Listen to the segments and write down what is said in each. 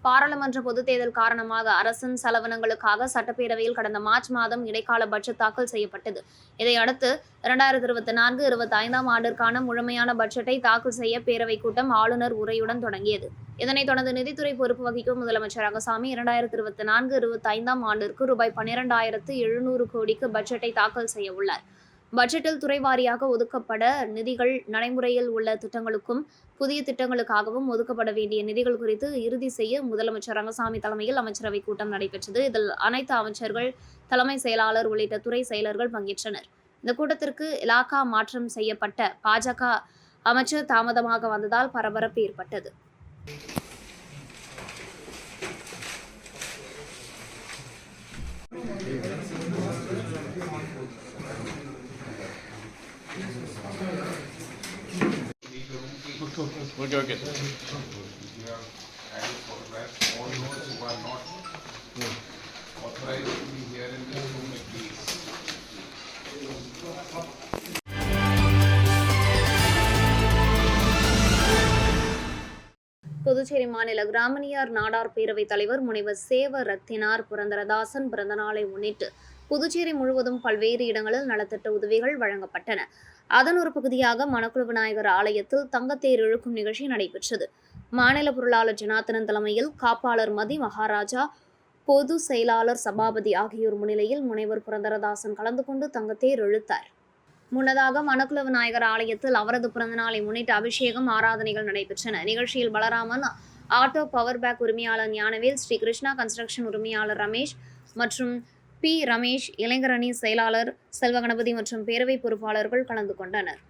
பாராளுமன்ற பொதுத் தேர்தல் காரணமாக அரசின் செலவினங்களுக்காக சட்டப்பேரவையில் கடந்த மார்ச் மாதம் இடைக்கால பட்ஜெட் தாக்கல் செய்யப்பட்டது. இதையடுத்து 2024-25 ஆண்டிற்கான முழுமையான பட்ஜெட்டை தாக்கல் செய்ய பேரவைக் கூட்டம் ஆளுநர் உரையுடன் தொடங்கியது. இதனைத் தொடர்ந்து நிதித்துறை பொறுப்பு வகிக்கும் முதலமைச்சர் ரங்கசாமி 2024-25 ஆண்டிற்கு ரூபாய் 12,700 கோடிக்கு பட்ஜெட்டை தாக்கல் செய்ய உள்ளார். பட்ஜெட்டில் துறை வாரியாக ஒதுக்கப்பட நிதிகள், நடைமுறையில் உள்ள திட்டங்களுக்கும் புதிய திட்டங்களுக்காகவும் ஒதுக்கப்பட வேண்டிய நிதிகள் குறித்து இறுதி செய்ய முதலமைச்சர் ரங்கசாமி தலைமையில் அமைச்சரவைக் கூட்டம் நடைபெற்றது. இதில் அனைத்து அமைச்சர்கள், தலைமை செயலாளர் உள்ளிட்ட துறை செயலர்கள் பங்கேற்றனர். இந்த கூட்டத்திற்கு இலாகா மாற்றம் செய்யப்பட்ட பாஜக அமைச்சர் தாமதமாக வந்ததால் பரபரப்பு ஏற்பட்டது. Okay. We have added photographs. All those who are not authorized to be here in this room, please. Puducherry மாநில கிராமணியார் நாடார் பேரவைத் தலைவர் முனைவர் சேவ ரத்தினார் புரந்தரதாசன் பிறந்தநாளை முன்னிட்டு புதுச்சேரி முழுவதும் பல்வேறு இடங்களில் நலத்திட்ட உதவிகள் வழங்கப்பட்டன. அதன் ஒரு பகுதியாக மணக்குள விநாயகர் ஆலயத்தில் தங்கத்தேர் இழுக்கும் நிகழ்ச்சி நடைபெற்றது. மாநில பொருளாளர் ஜனார்த்தனன் தலைமையில் காப்பாளர் மதி மகாராஜா, பொது செயலாளர் சபாபதி ஆகியோர் முன்னிலையில் முனைவர் புரந்தரதாசன் கலந்து கொண்டு தங்கத்தேர் இழுத்தார். முன்னதாக மணக்குள விநாயகர் ஆலயத்தில் அவரது பிறந்தநாளை முன்னிட்டு அபிஷேகம், ஆராதனைகள் நடைபெற்றன. நிகழ்ச்சியில் பலராமன் ஆட்டோ பவர் பேக் உரிமையாளர் ஞானவேல், ஸ்ரீ கிருஷ்ணா கன்ஸ்ட்ரக்ஷன் உரிமையாளர் ரமேஷ் மற்றும் பி. ரமேஷ், இளைஞரணி செயலாளர் செல்வகணபதி மற்றும் பேரவை பொறுப்பாளர்கள் கலந்து கொண்டனர்.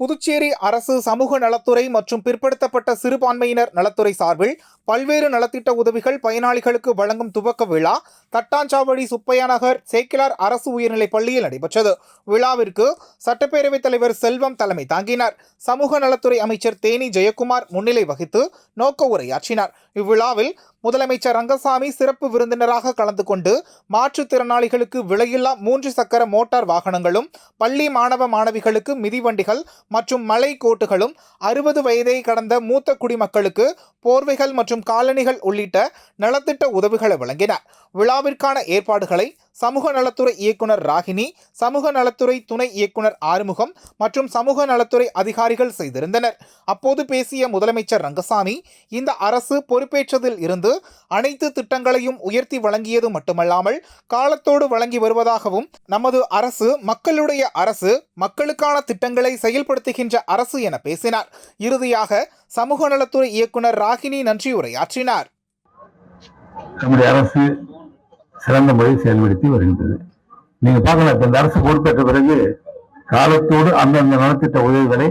புதுச்சேரி அரசு சமூக நலத்துறை மற்றும் பிற்படுத்தப்பட்ட சிறுபான்மையினர் நலத்துறை சார்பில் பல்வேறு நலத்திட்ட உதவிகள் பயனாளிகளுக்கு வழங்கும் துவக்க விழா தட்டாஞ்சாவடி சுப்பையா நகர் சேக்கிலார் அரசு உயர்நிலைப் பள்ளியில் நடைபெற்றது. விழாவிற்கு சட்டப்பேரவைத் தலைவர் செல்வம் தலைமை தாங்கினார். சமூக நலத்துறை அமைச்சர் தேனி ஜெயக்குமார் முன்னிலை வகித்து நோக்க உரையாற்றினார். இவ்விழாவில் முதலமைச்சர் ரங்கசாமி சிறப்பு விருந்தினராக கலந்து கொண்டு மாற்றுத்திறனாளிகளுக்கு விலையில்லா 3 சக்கர மோட்டார் வாகனங்களும், பள்ளி மாணவ மாணவிகளுக்கு மிதிவண்டிகள் மற்றும் மலை கோட்டுகளும், 60 வயதை கடந்த மூத்த குடிமக்களுக்கு போர்வைகள் மற்றும் காலணிகள் உள்ளிட்ட நலத்திட்ட உதவிகளை வழங்கினார். விழாவிற்கான ஏற்பாடுகளை சமூக நலத்துறை இயக்குனர் ராகினி, சமூக நலத்துறை துணை இயக்குனர் ஆறுமுகம் மற்றும் சமூக நலத்துறை அதிகாரிகள் செய்திருந்தனர். அப்போது பேசிய முதலமைச்சர் ரங்கசாமி, இந்த அரசு பொறுப்பேற்றதில் இருந்து அனைத்து திட்டங்களையும் உயர்த்தி வழங்கியது மட்டுமல்லாமல் காலத்தோடு வழங்கி வருவதாகவும், நமது அரசு மக்களுடைய அரசு, மக்களுக்கான திட்டங்களை செயல்படுத்துகின்ற அரசு என பேசினார். இறுதியாக சமூக நலத்துறை இயக்குனர் ராகினி நன்றியுரையாற்றினார். நம்முடைய அரசு சிறந்த முறையில் செயல்படுத்தி வருகின்றது. நீங்க பார்க்கலாம், இப்ப இந்த அரசு பொறுப்பேற்ற பிறகு காலத்தோடு அந்தந்த நலத்திட்ட உதவிகளை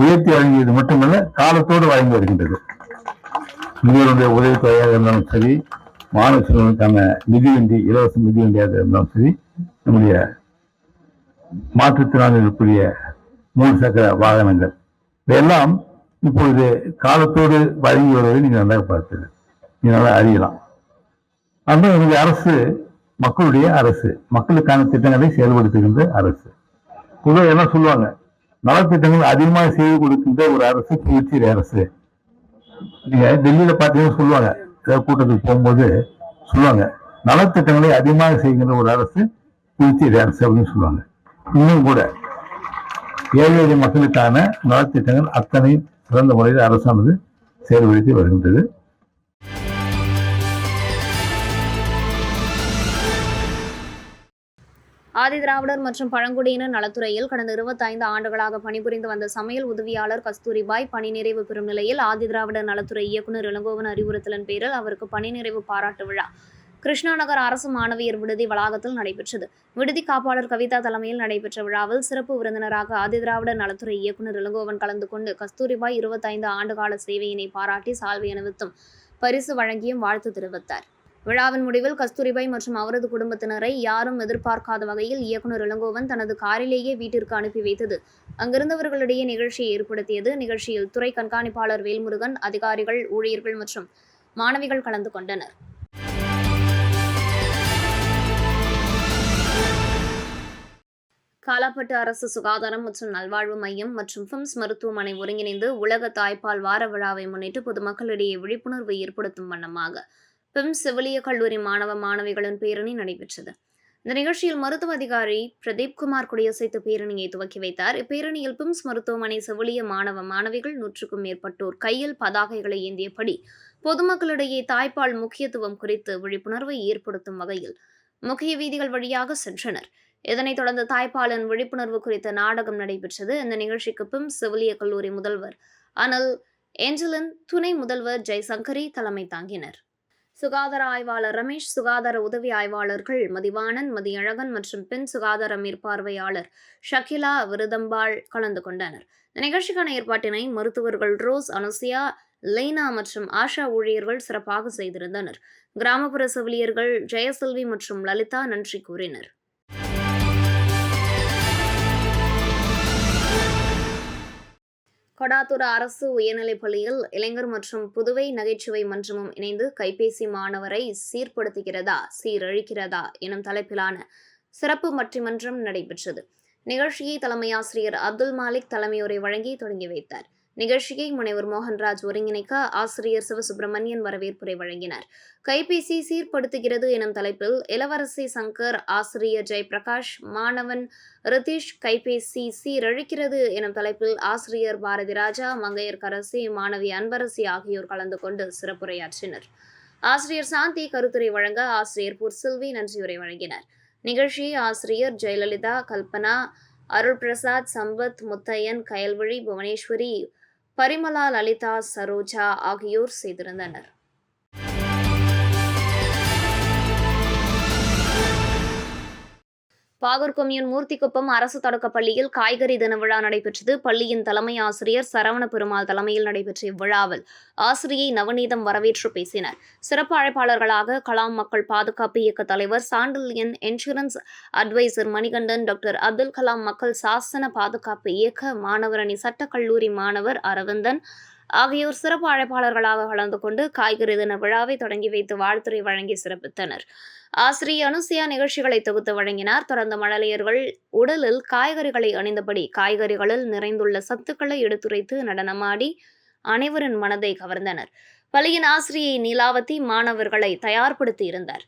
உயர்த்தி வழங்கியது மட்டுமல்ல, காலத்தோடு வழங்கி வருகின்றது. முதியோருடைய உதவித்தொகையாக இருந்தாலும் சரி, மாணவ செல்வனுக்கான மிதிவண்டி, இலவச மிதிவண்டியாக இருந்தாலும் சரி, நம்முடைய மாற்றுத்திறனாளிகளுக்குரிய 3 சக்கர வாகனங்கள் இவையெல்லாம் இப்பொழுது காலத்தோடு வழங்கி வருவதை நீங்கள் நன்றாக பார்த்தது, நீங்க நல்லா அறியலாம். அந்த அரசு மக்களுடைய அரசு, மக்களுக்கான திட்டங்களை செயல்படுத்துகின்ற அரசு. பொதுவாக என்ன சொல்லுவாங்க, நலத்திட்டங்கள் அதிகமாக செய்து கொடுக்கின்ற ஒரு அரசு புதுச்சேரி அரசு. நீங்க டெல்லியில பார்த்தீங்கன்னா சொல்லுவாங்க, ஏதாவது கூட்டத்துக்கு போகும்போது சொல்லுவாங்க, நலத்திட்டங்களை அதிகமாக செய்கின்ற ஒரு அரசு புதுச்சேரி அரசு அப்படின்னு சொல்லுவாங்க. இன்னும் கூட ஏழை எளிய மக்களுக்கான நலத்திட்டங்கள் அத்தனை சிறந்த முறையில் அரசானது செயல்படுத்தி வருகின்றது. ஆதிதிராவிடர் மற்றும் பழங்குடியினர் நலத்துறையில் கடந்த 25 ஆண்டுகளாக பணிபுரிந்து வந்த சமையல் உதவியாளர் கஸ்தூரிபாய் பணி நிறைவு பெறும் நிலையில் ஆதிதிராவிடர் நலத்துறை இயக்குநர் இளங்கோவன் அறிவுறுத்தலின் பேரில் அவருக்கு பணி நிறைவு பாராட்டு விழா கிருஷ்ணா நகர் அரசு மாணவியர் விடுதி வளாகத்தில் நடைபெற்றது. விடுதி காப்பாளர் கவிதா தலைமையில் நடைபெற்ற விழாவில் சிறப்பு விருந்தினராக ஆதிதிராவிடர் நலத்துறை இயக்குநர் இளங்கோவன் கலந்து கொண்டு கஸ்தூரிபாய் 25 ஆண்டுகால சேவையினை பாராட்டி சால்வை அணிவித்தும் பரிசு வழங்கியும் வாழ்த்து தெரிவித்தார். விழாவின் முடிவில் கஸ்தூரிபாய் மற்றும் அவரது குடும்பத்தினரை யாரும் எதிர்பார்க்காத வகையில் இயக்குநர் இளங்கோவன் தனது காரிலேயே வீட்டிற்கு அனுப்பி வைத்தது அங்கிருந்தவர்களிடையே நிகழ்ச்சியை ஏற்படுத்தியது. நிகழ்ச்சியில் துறை கண்காணிப்பாளர் வேல்முருகன், அதிகாரிகள், ஊழியர்கள் மற்றும் மாணவிகள் கலந்து கொண்டனர். காலாப்பட்டு அரசு சுகாதாரம் மற்றும் நல்வாழ்வு மையம் மற்றும் பிம்ஸ் மருத்துவமனை ஒருங்கிணைந்து உலக தாய்ப்பால் வார விழாவை முன்னிட்டு பொதுமக்களிடையே விழிப்புணர்வை ஏற்படுத்தும் வண்ணமாக பிம்ஸ் செவிலிய கல்லூரி மாணவ மாணவிகளின் பேரணி நடைபெற்றது. இந்த நிகழ்ச்சியில் மருத்துவ அதிகாரி பிரதீப்குமார் கொடியசைத்து பேரணியை துவக்கி வைத்தார். இப்பேரணியில் பிம்ஸ் மருத்துவமனை செவிலிய மாணவ மாணவிகள் 100க்கும் மேற்பட்டோர் கையில் பதாகைகளை ஏந்தியபடி பொதுமக்களிடையே தாய்ப்பால் முக்கியத்துவம் குறித்து விழிப்புணர்வை ஏற்படுத்தும் வகையில் முக்கிய வீதிகள் வழியாக சென்றனர். இதனைத் தொடர்ந்து தாய்ப்பாலின் விழிப்புணர்வு குறித்த நாடகம் நடைபெற்றது. இந்த நிகழ்ச்சிக்கு பிம்ஸ் செவிலிய கல்லூரி முதல்வர் அனில் ஏஞ்சலின், துணை முதல்வர் ஜெய்சங்கரி தலைமை தாங்கினர். சுகாதார ஆய்வாளர் ரமேஷ், சுகாதார உதவி ஆய்வாளர்கள் மதிவாணன், மதியழகன் மற்றும் பெண் சுகாதார மேற்பார்வையாளர் ஷகிலா விருதம்பாள் கலந்து கொண்டனர். இந்த நிகழ்ச்சிக்கான ஏற்பாட்டினை மருத்துவர்கள் ரோஸ், அனுசியா, லைனா மற்றும் ஆஷா ஊழியர்கள் சிறப்பாக செய்திருந்தனர். கிராமப்புற செவிலியர்கள் ஜெயசெல்வி மற்றும் லலிதா நன்றி கூறினர். கொடாத்துர அரசு உயர்நிலைப் பள்ளியில் இளைஞர் மற்றும் புதுவை நகைச்சுவை மன்றமும் இணைந்து கைபேசி மாணவரை சீர்படுத்துகிறதா சீரழிக்கிறதா எனும் தலைப்பிலான சிறப்பு பட்டிமன்றம் நடைபெற்றது. நிகழ்ச்சியை தலைமை ஆசிரியர் அப்துல் மாலிக் தலைமையுரை வழங்கி தொடங்கி வைத்தார். நிகழ்ச்சியை முனைவர் மோகன்ராஜ் ஒருங்கிணைக்க ஆசிரியர் சிவசுப்பிரமணியன் வரவேற்புரை வழங்கினார். கைபேசி சீர்படுத்துகிறது எனும் தலைப்பில் இளவரசி சங்கர், ஆசிரியர் ஜெயபிரகாஷ், மாணவன் ரிதீஷ், கைபேசி சீரழிக்கிறது எனும் தலைப்பில் ஆசிரியர் பாரதி ராஜா, மங்கையர் கரசி, மாணவி அன்பரசி ஆகியோர் கலந்து கொண்டு சிறப்புரையாற்றினர். ஆசிரியர் சாந்தி கருத்துரை வழங்க ஆசிரியர் புர்சில்வி நன்றியுரை வழங்கினார். நிகழ்ச்சியை ஆசிரியர் ஜெயலலிதா, கல்பனா, அருள் பிரசாத், சம்பத், முத்தையன், கயல்விழி, புவனேஸ்வரி, பரிமலா, லலிதா, சரோஜா ஆகியோர் செய்திருந்தனர். பாகூர் கொம்யூன் மூர்த்திக்குப்பம் அரசு தொடக்கப் பள்ளியில் காய்கறி தின விழா நடைபெற்றது. பள்ளியின் தலைமை ஆசிரியர் சரவண பெருமாள் தலைமையில் நடைபெற்ற இவ்விழாவில் ஆசிரியை நவநீதம் வரவேற்று பேசினார். சிறப்பு அழைப்பாளர்களாக கலாம் மக்கள் பாதுகாப்பு இயக்க தலைவர் Sandilyan, insurance adviser Manikandan, doctor Abdul Kalam மக்கள் சாசன பாதுகாப்பு இயக்க மாணவரணி சட்டக்கல்லூரி மாணவர் அரவிந்தன் ஆகியோர் சிறப்பு அழைப்பாளர்களாக கலந்து கொண்டு காய்கறி தின விழாவை தொடங்கி வைத்து வாழ்த்துரை வழங்கி சிறப்பித்தனர். ஆசிரியர் அனுசியா நிகழ்ச்சிகளை தொகுத்து வழங்கினார். தொடர்ந்து மழலையர்கள் உடலில் காய்கறிகளை அணிந்தபடி காய்கறிகளில் நிறைந்துள்ள சத்துக்களை எடுத்துரைத்து நடனமாடி அனைவரின் மனதை கவர்ந்தனர். பள்ளியின் ஆசிரியை நீலாவதி மாணவர்களை தயார்படுத்தி இருந்தார்.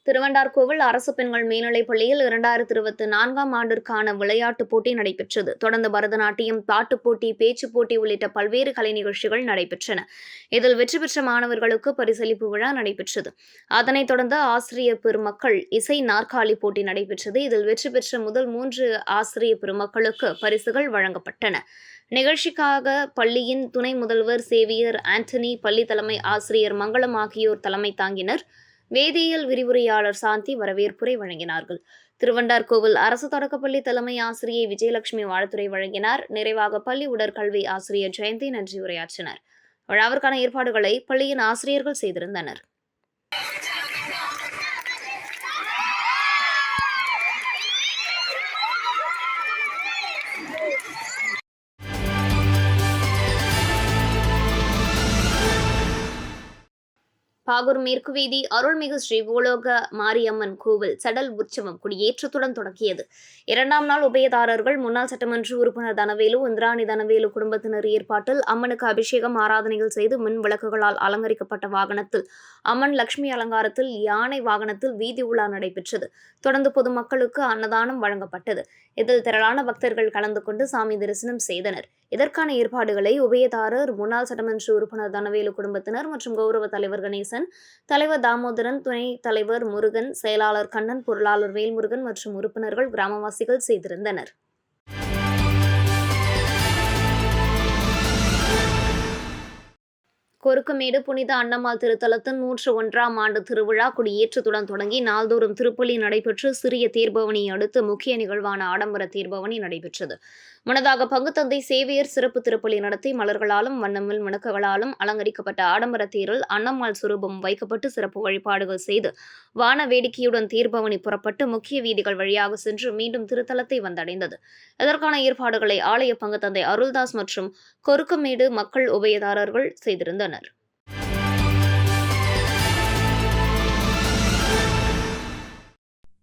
திருவண்டார்கோவில் அரசு பெண்கள் மேல்நிலைப் பள்ளியில் 2024ஆம் ஆண்டிற்கான விளையாட்டுப் போட்டி நடைபெற்றது. தொடர்ந்து பரதநாட்டியம், பாட்டுப் போட்டி, பேச்சுப் போட்டி உள்ளிட்ட பல்வேறு கலை நிகழ்ச்சிகள் நடைபெற்றன. இதில் வெற்றி பெற்ற மாணவர்களுக்கு பரிசளிப்பு விழா நடைபெற்றது. அதனைத் தொடர்ந்து ஆசிரியர் பெருமக்கள் இசை நாற்காலி போட்டி நடைபெற்றது. இதில் வெற்றி பெற்ற முதல் 3 ஆசிரியர் பெருமக்களுக்கு பரிசுகள் வழங்கப்பட்டன. நிகழ்ச்சிக்காக பள்ளியின் துணை முதல்வர் சேவியர் ஆண்டனி, பள்ளி தலைமை ஆசிரியர் மங்களம் ஆகியோர் தலைமை தாங்கினர். வேதியியல் விரிவுரையாளர் சாந்தி வரவேற்புரை வழங்கினார்கள். திருவண்டார்கோவில் அரசு தொடக்கப்பள்ளி தலைமை ஆசிரியை விஜயலட்சுமி வாழ்த்துரை வழங்கினார். நிறைவாக பள்ளி உடற்கல்வி ஆசிரியர் ஜெயந்தி நன்றி உரையாற்றினர். விழாவிற்கான ஏற்பாடுகளை பள்ளியின் ஆசிரியர்கள் செய்திருந்தனர். பாகூர் மேற்கு வீதி அருள்மிகு ஸ்ரீ பூலோக மாரியம்மன் கோவில் சடல் உற்சவம் கொடியேற்றத்துடன் தொடங்கியது. 2ஆம் நாள் உபயதாரர்கள் முன்னாள் சட்டமன்ற உறுப்பினர் தனவேலு, இந்திராணி தனவேலு குடும்பத்தினர் ஏற்பாட்டில் அம்மனுக்கு அபிஷேகம், ஆராதனைகள் செய்து மின் விளக்குகளால் அலங்கரிக்கப்பட்ட வாகனத்தில் அம்மன் லட்சுமி அலங்காரத்தில் யானை வாகனத்தில் வீதி உலா நடைபெற்றது. தொடர்ந்து பொதுமக்களுக்கு அன்னதானம் வழங்கப்பட்டது. இதில் திரளான பக்தர்கள் கலந்து கொண்டு சாமி தரிசனம் செய்தனர். இதற்கான ஏற்பாடுகளை உபயதாரர், முன்னாள் சட்டமன்ற உறுப்பினர் தனவேலு குடும்பத்தினர் மற்றும் கௌரவ தலைவர் கணேசன், தலைவர் தாமோதரன், துணைத் தலைவர் முருகன், செயலாளர் கண்ணன், பொருளாளர் வேல்முருகன் மற்றும் உறுப்பினர்கள், கிராமவாசிகள் செய்திருந்தனர். கொருக்குமேடு புனித அன்னம்மாள் திருத்தலத்தின் 101ஆம் ஆண்டு திருவிழா கொடியேற்றத்துடன் தொடங்கி நாள்தோறும் திருப்பலி நடைபெற்று சிறிய தேர்பவனியை அடுத்து முக்கிய நிகழ்வான ஆடம்பர தேர்பவனி நடைபெற்றது. முன்னதாக பங்குத்தந்தை சேவியர் சிறப்பு திருப்பலி நடத்தி மலர்களாலும் வண்ணமில் விளக்குகளாலும் அலங்கரிக்கப்பட்ட ஆடம்பர தேரில் அன்னம்மாள் சுரூபம் வைக்கப்பட்டு சிறப்பு வழிபாடுகள் செய்து வான வேடிக்கையுடன் தேர்பவனி புறப்பட்டு முக்கிய வீதிகள் வழியாக சென்று மீண்டும் திருத்தலத்தை வந்தடைந்தது. இதற்கான ஏற்பாடுகளை ஆலய பங்குத்தந்தை அருள்தாஸ் மற்றும் கொருக்குமேடு மக்கள் உபயதாரர்கள் செய்திருந்தனர்.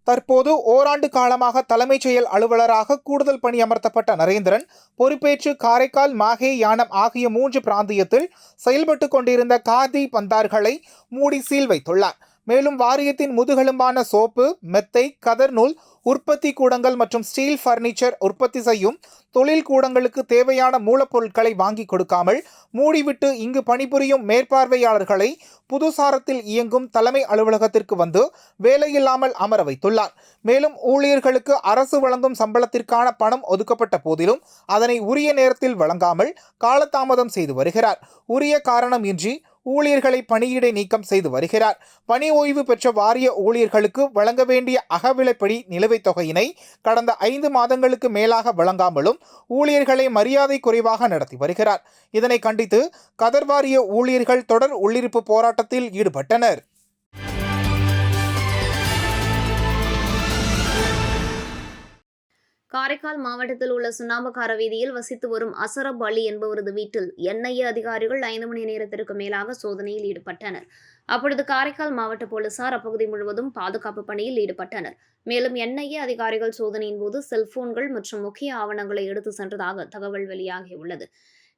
தற்போது ஓராண்டு காலமாக தலைமைச் செயல் அலுவலராக கூடுதல் பணி அமர்த்தப்பட்ட நரேந்திரன் பொறுப்பேற்று காரைக்கால், மாஹே, யானம் ஆகிய 3 பிராந்தியத்தில் செயல்பட்டு கொண்டிருந்த காதி பந்தார்களை மூடி சீல் வைத்துள்ளார். மேலும் வாரியத்தின் முதுகெலும்பான சோப்பு, மெத்தை, கதர் நூல் உற்பத்தி கூடங்கள் மற்றும் ஸ்டீல் பர்னிச்சர் உற்பத்தி செய்யும் தொழில் கூடங்களுக்கு தேவையான மூலப்பொருட்களை வாங்கி கொடுக்காமல் மூடிவிட்டு இங்கு பணிபுரியும் மேற்பார்வையாளர்களை புதுசாரத்தில் இயங்கும் தலைமை அலுவலகத்திற்கு வந்து வேலையில்லாமல் அமர வைத்துள்ளார். மேலும் ஊழியர்களுக்கு அரசு வழங்கும் சம்பளத்திற்கான பணம் ஒதுக்கப்பட்ட போதிலும் அதனை உரிய நேரத்தில் வழங்காமல் காலதாமதம் செய்து வருகிறார். உரிய காரணம் இன்றி ஊழியர்களை பணியிடை நீக்கம் செய்து வருகிறார். பணி ஓய்வு பெற்ற வாரிய ஊழியர்களுக்கு வழங்க வேண்டிய அகவிலைப்படி நிலுவைத் தொகையினை கடந்த 5 மாதங்களுக்கு மேலாக வழங்காமலும் ஊழியர்களை மரியாதை குறைவாக நடத்தி வருகிறார். இதனை கண்டித்து கதர் வாரிய ஊழியர்கள் தொடர் உள்ளிருப்பு போராட்டத்தில் ஈடுபட்டனர். காரைக்கால் மாவட்டத்தில் உள்ள சுண்ணாம்புக்கார வீதியில் வசித்து வரும் அசரப் அலி என்பவரது வீட்டில் என்ஐஏ அதிகாரிகள் 5 மணி நேரத்திற்கு மேலாக சோதனையில் ஈடுபட்டனர். அப்பொழுது காரைக்கால் மாவட்ட போலீசார் அப்பகுதி முழுவதும் பாதுகாப்பு பணியில் ஈடுபட்டனர். மேலும் என்ஐஏ அதிகாரிகள் சோதனையின் போது செல்போன்கள் மற்றும் முக்கிய ஆவணங்களை எடுத்து சென்றதாக தகவல் வெளியாகியுள்ளது.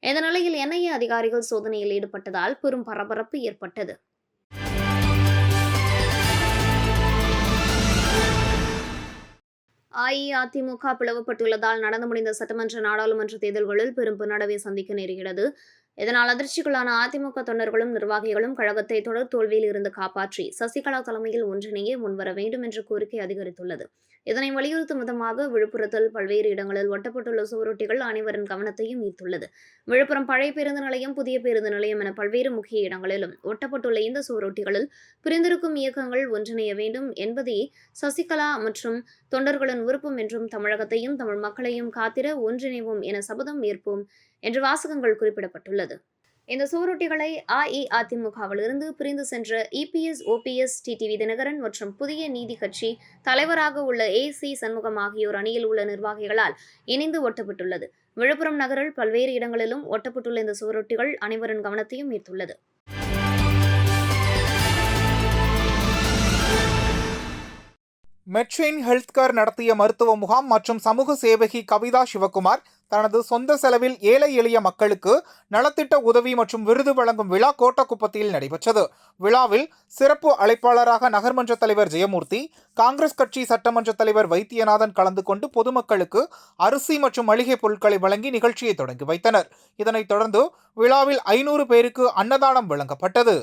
இந்த நிலையில் என்ஐஏ அதிகாரிகள் சோதனையில் ஈடுபட்டதால் பெரும் பரபரப்பு ஏற்பட்டது. அஇஅதிமுக பிளவுபட்டுள்ளதால் நடந்து முடிந்த சட்டமன்ற, நாடாளுமன்ற தேர்தல்களில் பெரும் பின்னடைவை சந்திக்க நேருகிறது. இதனால் அதிர்ச்சிக்குள்ளான அதிமுக தொண்டர்களும் நிர்வாகிகளும் கழகத்தை தொடர் தோல்வியில் இருந்து காப்பாற்றி சசிகலா தலைமையில் ஒன்றிணைய முன்வர வேண்டும் என்ற கோரிக்கை அதிகரித்துள்ளது. இதனை வலியுறுத்தும் விதமாக விழுப்புரத்தில் பல்வேறு இடங்களில் ஒட்டப்பட்டுள்ள சுவரொட்டிகள் அனைவரின் கவனத்தையும் ஈர்த்துள்ளது. விழுப்புரம் பழைய பேருந்து நிலையம், புதிய பேருந்து நிலையம் என பல்வேறு முக்கிய இடங்களிலும் ஒட்டப்பட்டுள்ள இந்த சுவரொட்டிகளில் பிரிந்திருக்கும் இயக்கங்கள் ஒன்றிணைய வேண்டும் என்பதே சசிகலா மற்றும் தொண்டர்களின் விருப்பம் என்றும் தமிழகத்தையும் தமிழ் மக்களையும் காத்திட ஒன்றிணைவோம் என சபதம் ஏற்போம் என்று வாசகங்கள் குறிப்பிடப்பட்டுள்ளது. இந்த சுவரொட்டிகளை அஇஅதிமுகவிலிருந்து பிரிந்து சென்ற இபிஎஸ், ஓபிஎஸ், டிடிவி தினகரன் மற்றும் புதிய நீதி கட்சி தலைவராக உள்ள ஏசி சண்முகம் ஆகியோர் அணியில் உள்ள நிர்வாகிகளால் இணைந்து ஒட்டப்பட்டுள்ளது. விழுப்புரம் நகரில் பல்வேறு இடங்களிலும் ஒட்டப்பட்டுள்ள இந்த சுவரொட்டிகள் அனைவரின் கவனத்தையும் ஈர்த்துள்ளது. மெட்ரெயின் ஹெல்த் கேர் நடத்திய மருத்துவ முகாம் மற்றும் சமூக சேவகி கவிதா சிவகுமார் தனது சொந்த செலவில் ஏழை எளிய மக்களுக்கு நலத்திட்ட உதவி மற்றும் விருது வழங்கும் விழா கோட்டக்குப்பத்தில் நடைபெற்றது. விழாவில் சிறப்பு அழைப்பாளராக நகர்மன்ற தலைவர் ஜெயமூர்த்தி, காங்கிரஸ் கட்சி சட்டமன்ற தலைவர் வைத்தியநாதன் கலந்து கொண்டு பொதுமக்களுக்கு அரிசி மற்றும் மளிகை பொருட்களை வழங்கி நிகழ்ச்சியை தொடங்கி வைத்தனர். இதனைத் தொடர்ந்து விழாவில் 500 பேருக்கு அன்னதானம் வழங்கப்பட்டது.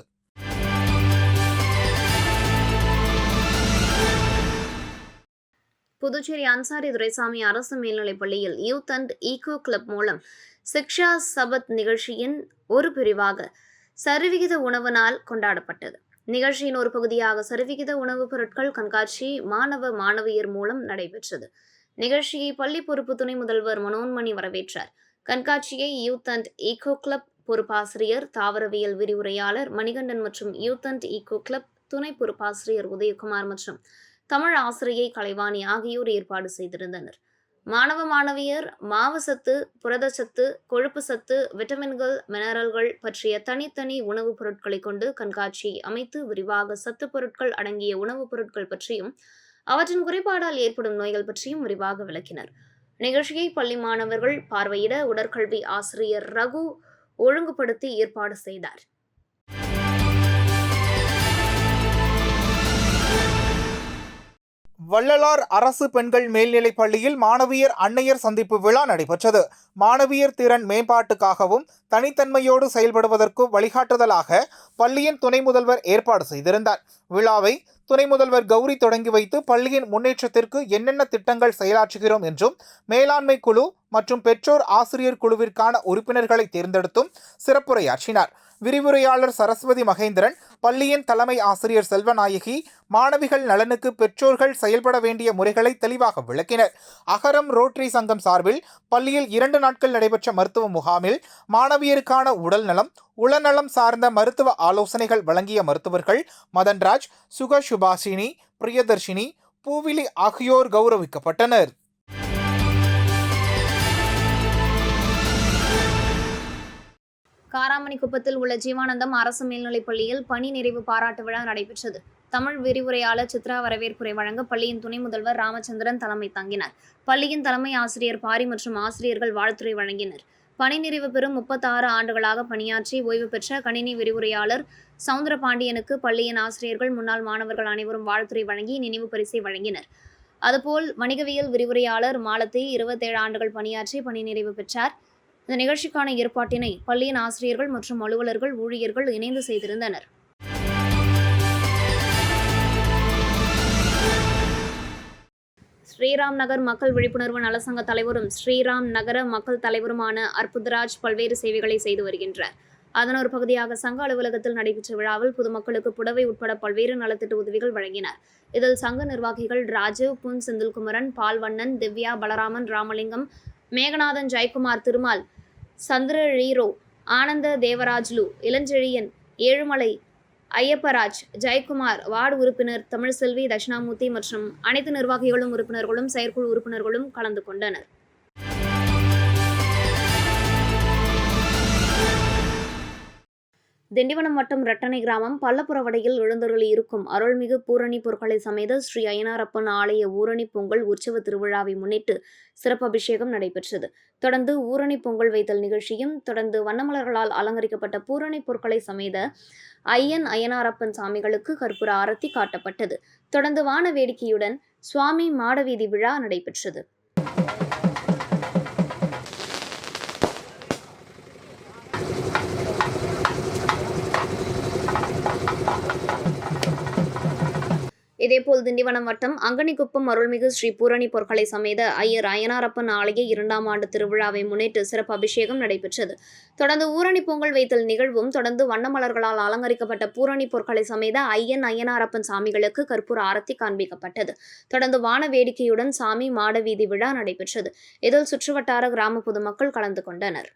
புதுச்சேரி அன்சாரி துரைசாமி அரசு மேல்நிலைப் பள்ளியில் யூத் அண்ட் ஈகோ கிளப் மூலம் சிக்ஷா சபத் நிகழ்ச்சியின் ஒரு பிரிவாக சரிவிகித உணவு நாள் கொண்டாடப்பட்டது. நிகழ்ச்சியின் ஒரு பகுதியாக சரிவிகித உணவுப் பொருட்கள் கண்காட்சி மாணவ மாணவியர் மூலம் நடைபெற்றது. நிகழ்ச்சியை பள்ளி பொறுப்பு துணை முதல்வர் மனோன்மணி வரவேற்றார். கண்காட்சியை யூத் அண்ட் ஈகோ கிளப் பொறுப்பாசிரியர், தாவரவியல் விரிவுரையாளர் மணிகண்டன் மற்றும் யூத் அண்ட் ஈகோ கிளப் துணை பொறுப்பாசிரியர் உதயகுமார் மற்றும் தமிழ் ஆசிரியை கலைவாணி ஆகியோர் ஏற்பாடு செய்திருந்தனர். மாணவ மாணவியர் மாவுசத்து, புரதச்சத்து, கொழுப்பு சத்து, விட்டமின்கள், மினரல்கள் பற்றிய தனித்தனி உணவுப் பொருட்களை கொண்டு கண்காட்சியை அமைத்து விரிவாக சத்து பொருட்கள் அடங்கிய உணவுப் பொருட்கள் பற்றியும் அவற்றின் குறைபாடால் ஏற்படும் நோய்கள் பற்றியும் விரிவாக விளக்கினர். நிகழ்ச்சியை பள்ளி மாணவர்கள் பார்வையிட உடற்கல்வி ஆசிரியர் ரகு ஒழுங்குபடுத்தி ஏற்பாடு செய்தார். வள்ளலார் அரசு பெண்கள் மேல்நிலைப் பள்ளியில் மாணவியர் அன்னையர் சந்திப்பு விழா நடைபெற்றது. மாணவியர் திறன் மேம்பாட்டுக்காகவும் தனித்தன்மையோடு செயல்படுவதற்கு வழிகாட்டுதலாக பள்ளியின் துணை முதல்வர் ஏற்பாடு செய்திருந்தார். விழாவை துணை முதல்வர் கௌரி தொடங்கி வைத்து பள்ளியின் முன்னேற்றத்திற்கு என்னென்ன திட்டங்கள் செயலாற்றுகிறோம் என்றும், மேலாண்மை குழு மற்றும் பெற்றோர் ஆசிரியர் குழுவிற்கான உறுப்பினர்களை தேர்ந்தெடுத்தும் சிறப்புரையாற்றினார். விரிவுரையாளர் சரஸ்வதி மகேந்திரன், பள்ளியின் தலைமை ஆசிரியர் செல்வநாயகி மாணவிகள் நலனுக்கு பெற்றோர்கள் செயல்பட வேண்டிய முறைகளை தெளிவாக விளக்கினர். அகரம் ரோட்டரி சங்கம் சார்பில் பள்ளியில் 2 நாட்கள் நடைபெற்ற மருத்துவ முகாமில் மாணவியருக்கான உடல் நலம், உளநலம் சார்ந்த மருத்துவ ஆலோசனைகள் வழங்கிய மருத்துவர்கள் மதன்ராஜ், சுபாஷினி, பிரியதர்ஷினி, பூவிலி ஆகியோர் கௌரவிக்கப்பட்டனர். காராமணிக்குப்பத்தில் உள்ள ஜீவானந்தம் அரசு மேல்நிலைப் பள்ளியில் பணி நிறைவு பாராட்டு விழா நடைபெற்றது. தமிழ் விரிவுரையாளர் சித்ரா வரவேற்புரை வழங்க பள்ளியின் துணை முதல்வர் ராமச்சந்திரன் தலைமை தாங்கினார். பள்ளியின் தலைமை ஆசிரியர் பாரி மற்றும் ஆசிரியர்கள் வாழ்த்துரை வழங்கினர். பணி நிறைவு பெறும் 36 ஆண்டுகளாக பணியாற்றி ஓய்வு பெற்ற கணினி விரிவுரையாளர் சவுந்தரபாண்டியனுக்கு பள்ளியின் ஆசிரியர்கள், முன்னாள் மாணவர்கள் அனைவரும் வாழ்த்துரை வழங்கி நினைவு பரிசை வழங்கினர். அதுபோல் வணிகவியல் விரிவுரையாளர் மாலத்தி 27 ஆண்டுகள் பணியாற்றி பணி நிறைவு பெற்றார். இந்த நிகழ்ச்சிக்கான ஏற்பாட்டினை பள்ளியின் ஆசிரியர்கள் மற்றும் அலுவலர்கள், ஊழியர்கள் இணைந்து செய்திருந்தனர். ஸ்ரீராம் நகர் மக்கள் விழிப்புணர்வு நலசங்க தலைவரும் ஸ்ரீராம் நகர மக்கள் தலைவருமான அற்புதராஜ் பல்வேறு சேவைகளை செய்து வருகின்றார். அதன் ஒரு பகுதியாக சங்க அலுவலகத்தில் நடைபெற்ற விழாவில் பொதுமக்களுக்கு புடவை உட்பட பல்வேறு நலத்திட்ட உதவிகள் வழங்கினார். இதில் சங்க நிர்வாகிகள் ராஜீவ், புன் செந்தில்குமரன், பால்வண்ணன், திவ்யா, பலராமன், ராமலிங்கம், மேகநாதன், ஜெயக்குமார், திருமால், சந்திரரீரோ, ஆனந்த தேவராஜ்லு, இளஞ்செழியன், ஏழுமலை, ஐயப்பராஜ், ஜெயக்குமார், வார்டு உறுப்பினர் தமிழ்செல்வி, தட்சிணாமூர்த்தி மற்றும் அனைத்து நிர்வாகிகளும், உறுப்பினர்களும், செயற்குழு உறுப்பினர்களும் கலந்து கொண்டனர். திண்டிவனம் வட்டம் ரெட்டனை கிராமம் பள்ளப்புறவடையில் எழுந்தருளி இருக்கும் அருள்மிகு பூரணி பொற்களை சமேத ஸ்ரீ அய்யனாரப்பன் ஆலய ஊரணி பொங்கல் உற்சவ திருவிழாவை முன்னிட்டு சிறப்பு அபிஷேகம் நடைபெற்றது. தொடர்ந்து ஊரணி பொங்கல் வைத்தல் நிகழ்ச்சியும், தொடர்ந்து வண்ணமலர்களால் அலங்கரிக்கப்பட்ட பூரணி பொற்களை சமேத அய்யனாரப்பன் சாமிகளுக்கு கற்பூர ஆரத்தி காட்டப்பட்டது. தொடர்ந்து வான வேடிக்கையுடன் சுவாமி மாடவீதி விழா நடைபெற்றது. இதேபோல் திண்டிவனம் வட்டம் அங்கனிக்குப்பம் அருள்மிகு ஸ்ரீ பூரணி பொற்களை சமேத ஐயர் அய்யனாரப்பன் ஆலய 2ஆம் ஆண்டு திருவிழாவை முன்னிட்டு சிறப்பு அபிஷேகம் நடைபெற்றது. தொடர்ந்து ஊரணி பொங்கல் வைத்தல் நிகழ்வும், தொடர்ந்து வண்ணமலர்களால் அலங்கரிக்கப்பட்ட பூரணி பொற்களை சமேத அய்யனாரப்பன் சாமிகளுக்கு கற்பூர ஆரத்தி காண்பிக்கப்பட்டது. தொடர்ந்து வான வேடிக்கையுடன் சாமி மாடவீதி விழா நடைபெற்றது. இதில் சுற்றுவட்டார கிராம பொதுமக்கள் கலந்து கொண்டனர்.